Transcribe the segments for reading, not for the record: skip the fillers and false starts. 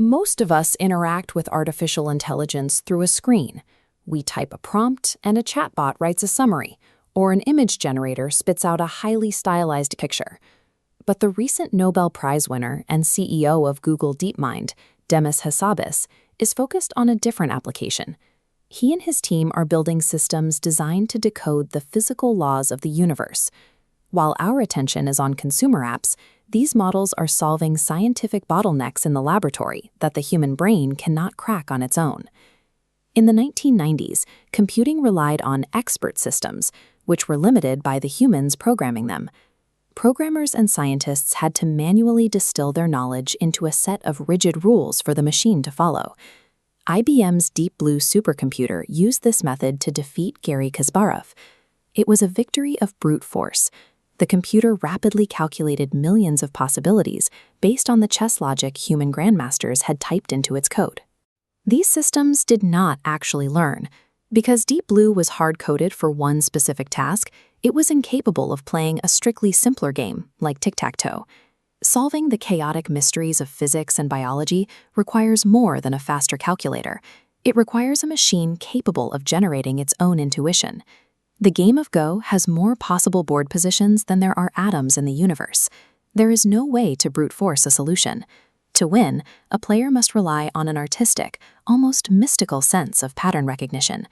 Most of us interact with artificial intelligence through a screen. We type a prompt and a chatbot writes a summary, or an image generator spits out a highly stylized picture. But the recent Nobel Prize winner and CEO of Google DeepMind, Demis Hassabis, is focused on a different application. He and his team are building systems designed to decode the physical laws of the universe. While our attention is on consumer apps, these models are solving scientific bottlenecks in the laboratory that the human brain cannot crack on its own. In the 1990s, computing relied on expert systems, which were limited by the humans programming them. Programmers and scientists had to manually distill their knowledge into a set of rigid rules for the machine to follow. IBM's Deep Blue supercomputer used this method to defeat Garry Kasparov. It was a victory of brute force. The computer rapidly calculated millions of possibilities based on the chess logic human grandmasters had typed into its code. These systems did not actually learn. Because Deep Blue was hard-coded for one specific task, it was incapable of playing a strictly simpler game, like tic-tac-toe. Solving the chaotic mysteries of physics and biology requires more than a faster calculator. It requires a machine capable of generating its own intuition. The game of Go has more possible board positions than there are atoms in the universe. There is no way to brute force a solution. To win, a player must rely on an artistic, almost mystical sense of pattern recognition.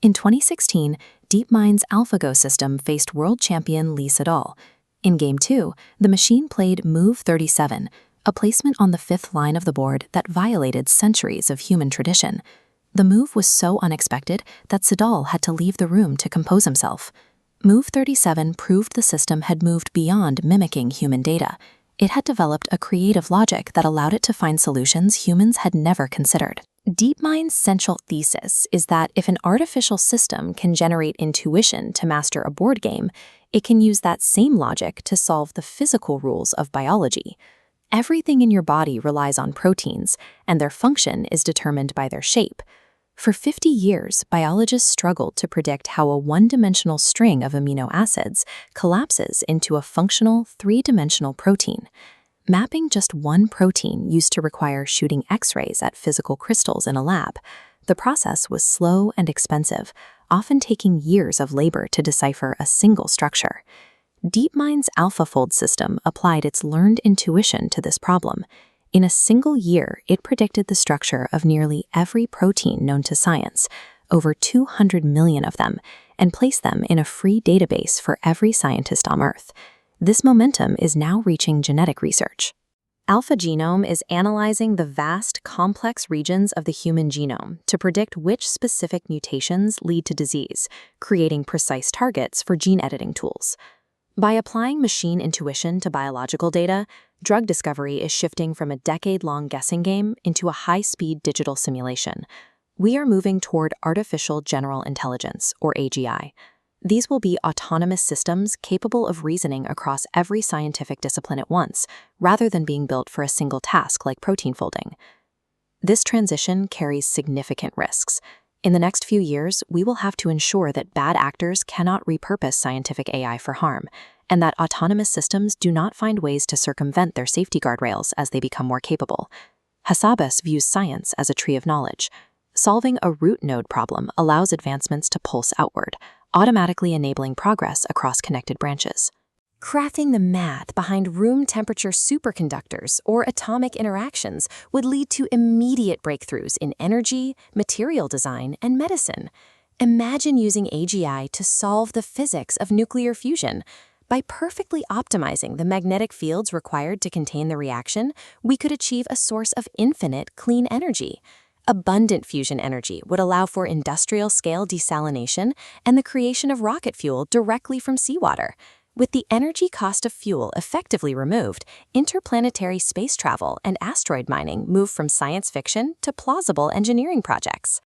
In 2016, DeepMind's AlphaGo system faced world champion Lee Sedol. In Game 2, the machine played Move 37, a placement on the fifth line of the board that violated centuries of human tradition. The move was so unexpected that Sedol had to leave the room to compose himself. Move 37 proved the system had moved beyond mimicking human data. It had developed a creative logic that allowed it to find solutions humans had never considered. DeepMind's central thesis is that if an artificial system can generate intuition to master a board game, it can use that same logic to solve the physical rules of biology. Everything in your body relies on proteins, and their function is determined by their shape. For 50 years, biologists struggled to predict how a one-dimensional string of amino acids collapses into a functional three-dimensional protein. Mapping just one protein used to require shooting X-rays at physical crystals in a lab. The process was slow and expensive, often taking years of labor to decipher a single structure. DeepMind's AlphaFold system applied its learned intuition to this problem. In a single year, it predicted the structure of nearly every protein known to science, over 200 million of them, and placed them in a free database for every scientist on Earth. This momentum is now reaching genetic research. AlphaGenome is analyzing the vast, complex regions of the human genome to predict which specific mutations lead to disease, creating precise targets for gene editing tools. By applying machine intuition to biological data, drug discovery is shifting from a decade-long guessing game into a high-speed digital simulation. We are moving toward artificial general intelligence, or AGI. These will be autonomous systems capable of reasoning across every scientific discipline at once, rather than being built for a single task like protein folding. This transition carries significant risks. In the next few years, we will have to ensure that bad actors cannot repurpose scientific AI for harm, and that autonomous systems do not find ways to circumvent their safety guardrails as they become more capable. Hassabis views science as a tree of knowledge. Solving a root node problem allows advancements to pulse outward, automatically enabling progress across connected branches. Crafting the math behind room temperature superconductors or atomic interactions would lead to immediate breakthroughs in energy, material design, and medicine. Imagine using AGI to solve the physics of nuclear fusion. By perfectly optimizing the magnetic fields required to contain the reaction, we could achieve a source of infinite clean energy. Abundant fusion energy would allow for industrial-scale desalination and the creation of rocket fuel directly from seawater. With the energy cost of fuel effectively removed, interplanetary space travel and asteroid mining move from science fiction to plausible engineering projects.